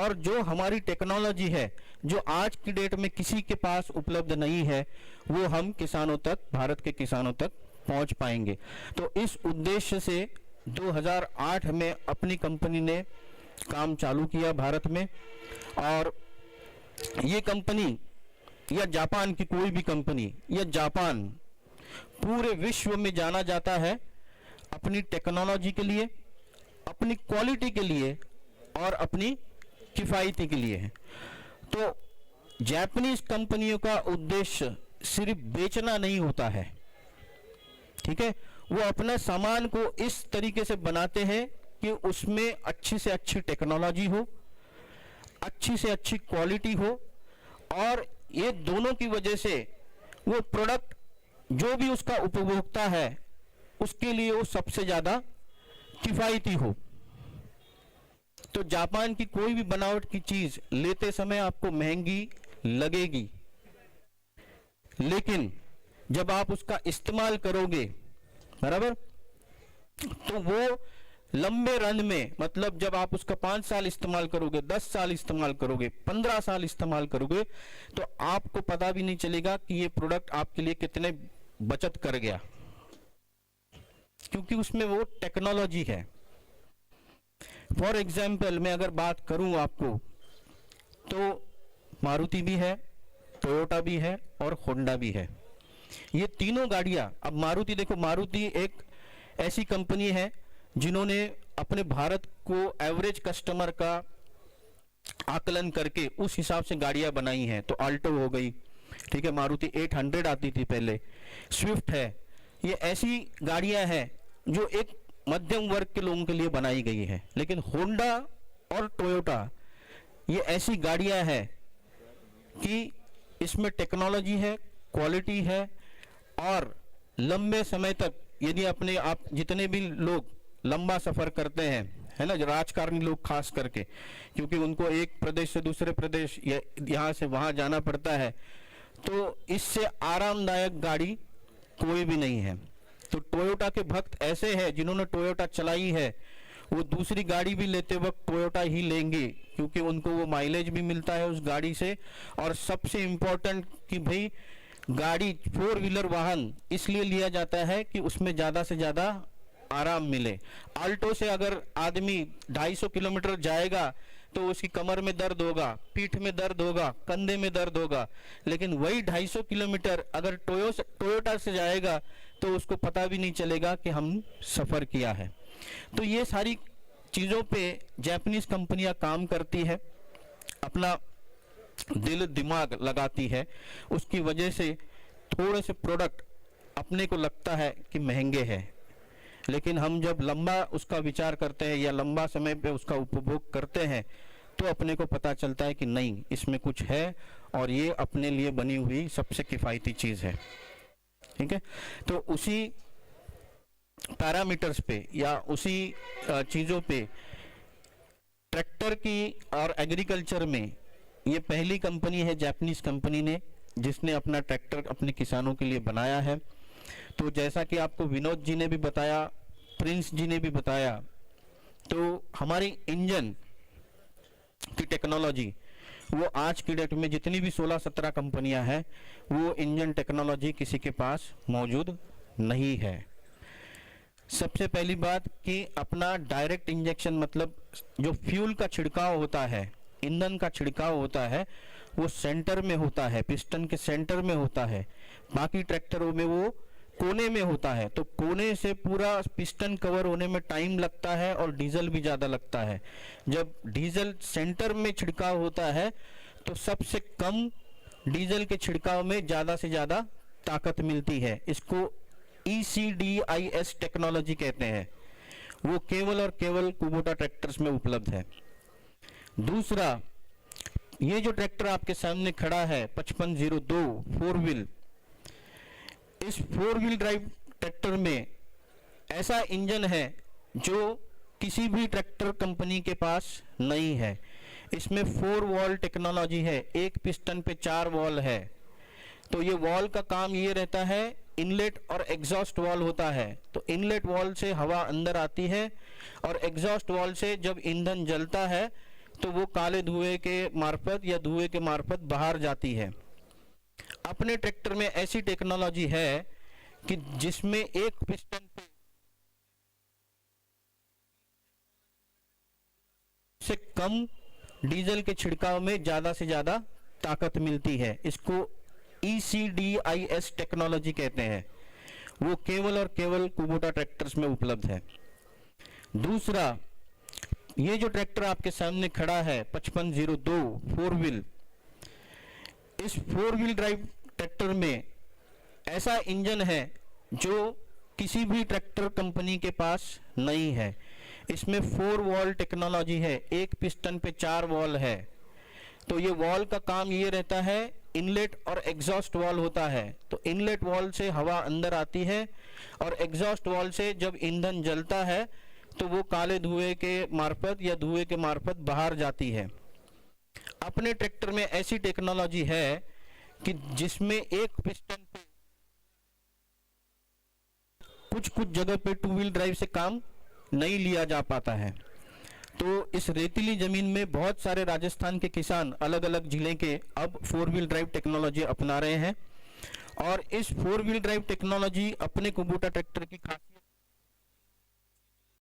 और जो हमारी टेक्नोलॉजी है जो आज की डेट में किसी के पास उपलब्ध नहीं है, वो हम किसानों तक, भारत के किसानों तक पहुंच पाएंगे। तो इस उद्देश्य से 2008 में अपनी कंपनी ने काम चालू किया भारत में। और ये कंपनी या जापान की कोई भी कंपनी या जापान पूरे विश्व में जाना जाता है अपनी टेक्नोलॉजी के लिए, अपनी क्वालिटी के लिए और अपनी किफायती के लिए है। तो जापानीज कंपनियों का उद्देश्य सिर्फ बेचना नहीं होता है, ठीक है, वो अपना सामान को इस तरीके से बनाते हैं कि उसमें अच्छी से अच्छी टेक्नोलॉजी हो, अच्छी से अच्छी क्वालिटी हो, और ये दोनों की वजह से वो प्रोडक्ट जो भी उसका उपभोक्ता है उसके लिए वो सबसे ज्यादा किफायती हो। तो जापान की कोई भी बनावट की चीज लेते समय आपको महंगी लगेगी, लेकिन जब आप उसका इस्तेमाल करोगे, बराबर, तो वो लंबे रन में, मतलब जब आप उसका 5 साल इस्तेमाल करोगे, 10 साल इस्तेमाल करोगे, 15 साल इस्तेमाल करोगे, तो आपको पता भी नहीं चलेगा कि ये प्रोडक्ट आपके लिए कितने बचत कर गया, क्योंकि उसमें वो टेक्नोलॉजी है। फॉर एग्जाम्पल मैं अगर बात करूं आपको, तो मारुति भी है, टोयोटा भी है और होंडा भी है। ये तीनों गाड़ियां, अब मारुति देखो, मारुति एक ऐसी कंपनी है जिन्होंने अपने भारत को एवरेज कस्टमर का आकलन करके उस हिसाब से गाड़ियां बनाई हैं। तो आल्टो हो गई, ठीक है, मारुति 800 आती थी पहले, स्विफ्ट है, ये ऐसी गाड़ियां हैं जो एक मध्यम वर्ग के लोगों के लिए बनाई गई है। लेकिन होंडा और टोयोटा ये ऐसी गाड़ियां हैं कि इसमें टेक्नोलॉजी है, क्वालिटी है, और लंबे समय तक, यदि अपने आप जितने भी लोग लंबा सफर करते हैं, है ना, राजकारणी लोग खास करके, क्योंकि उनको एक प्रदेश से दूसरे प्रदेश या यहाँ से वहां जाना पड़ता है, तो इससे आरामदायक गाड़ी कोई भी नहीं है। तो टोयोटा के भक्त ऐसे हैं जिन्होंने टोयोटा चलाई है, वो दूसरी गाड़ी भी लेते वक्त टोयोटा ही लेंगे, क्योंकि उनको वो माइलेज भी मिलता है उस गाड़ी से, और सबसे इंपॉर्टेंट कि भाई गाड़ी 4 व्हीलर वाहन इसलिए लिया जाता है कि उसमें ज्यादा से ज्यादा आराम मिले। आल्टो से अगर आदमी 250 किलोमीटर जाएगा तो उसकी कमर में दर्द होगा, पीठ में दर्द होगा, कंधे में दर्द होगा, लेकिन वही 250 किलोमीटर अगर टोयोटा से जाएगा तो उसको पता भी नहीं चलेगा कि हम सफर किया है। तो ये सारी चीजों पे जापानीज कंपनियां काम करती है, अपना दिल दिमाग लगाती है, उसकी वजह से थोड़े से प्रोडक्ट अपने को लगता है कि महंगे हैं, लेकिन हम जब लंबा उसका विचार करते हैं या लंबा समय पे उसका उपभोग करते हैं तो अपने को पता चलता है कि नहीं, इसमें कुछ है और ये अपने लिए बनी हुई सबसे किफायती चीज है, ठीक है। तो उसी पैरामीटर्स पे या उसी चीजों पे ट्रैक्टर की और एग्रीकल्चर में ये पहली कंपनी है जापानीज कंपनी ने जिसने अपना ट्रैक्टर अपने किसानों के लिए बनाया है। तो जैसा कि आपको विनोद जी ने भी बताया, प्रिंस जी ने भी बताया, तो हमारी इंजन की टेक्नोलॉजी वो आज की डेट में जितनी भी 16-17 कंपनियां हैं वो इंजन टेक्नोलॉजी किसी के पास मौजूद नहीं है। सबसे पहली बात कि अपना डायरेक्ट इंजेक्शन, मतलब जो फ्यूल का छिड़काव होता है, ईंधन का छिड़काव होता है, वो सेंटर में होता है, पिस्टन के सेंटर में होता है। बाकी ट्रैक्टरों में वो कोने में होता है, तो कोने से पूरा पिस्टन कवर होने में टाइम लगता है और डीजल भी ज्यादा लगता है। जब डीजल सेंटर में छिड़काव होता है तो सबसे कम डीजल के छिड़काव में ज्यादा से ज्यादा ताकत मिलती है। इसको ECDIS टेक्नोलॉजी कहते हैं, वो केवल और केवल कुबोटा ट्रैक्टर्स में उपलब्ध है। दूसरा, ये जो ट्रैक्टर आपके सामने खड़ा है 5502 4 व्हील, इस 4 व्हील ड्राइव ट्रैक्टर में ऐसा इंजन है जो किसी भी ट्रैक्टर कंपनी के पास नहीं है। इसमें 4 वॉल टेक्नोलॉजी है, एक पिस्टन पे 4 वॉल है। तो ये वॉल का काम ये रहता है, इनलेट और एग्जॉस्ट वॉल होता है, तो इनलेट वॉल से हवा अंदर आती है और एग्जॉस्ट वॉल से जब ईंधन जलता है तो वो काले धुएं के मार्फत या धुएं के मार्फत बाहर जाती है। अपने ट्रैक्टर में ऐसी टेक्नोलॉजी है कि जिसमें एक पिस्टन से कम डीजल के छिड़काव में ज्यादा से ज्यादा ताकत मिलती है। इसको ECDIS टेक्नोलॉजी कहते हैं। वो केवल और केवल कुबोटा ट्रैक्टर्स में उपलब्ध है। दूसरा, ये जो ट्रैक्टर आपके सामने खड़ा है 5502 फोर व्हील, इस फोर व्हील ड्राइव ट्रैक्टर में ऐसा इंजन है जो किसी भी ट्रैक्टर कंपनी के पास नहीं है। इसमें 4 वॉल टेक्नोलॉजी है, एक पिस्टन पे 4 वॉल है। तो ये वॉल का काम ये रहता है, इनलेट और एग्जॉस्ट वॉल होता है। तो इनलेट वॉल से हवा अंदर आती है और एग्जॉस्ट वॉल से जब ईंधन जलता है तो वो काले धुएं के मार्फत या धुएं के मार्फत बाहर जाती है। अपने ट्रैक्टर में ऐसी टेक्नोलॉजी है कि जिसमें एक पिस्टन पे कुछ जगह पे 2 व्हील ड्राइव से काम नहीं लिया जा पाता है। तो इस रेतीली जमीन में बहुत सारे राजस्थान के किसान अलग अलग जिले के अब 4 व्हील ड्राइव टेक्नोलॉजी अपना रहे हैं। और इस 4 व्हील ड्राइव टेक्नोलॉजी अपने कुबोटा ट्रैक्टर की खासियत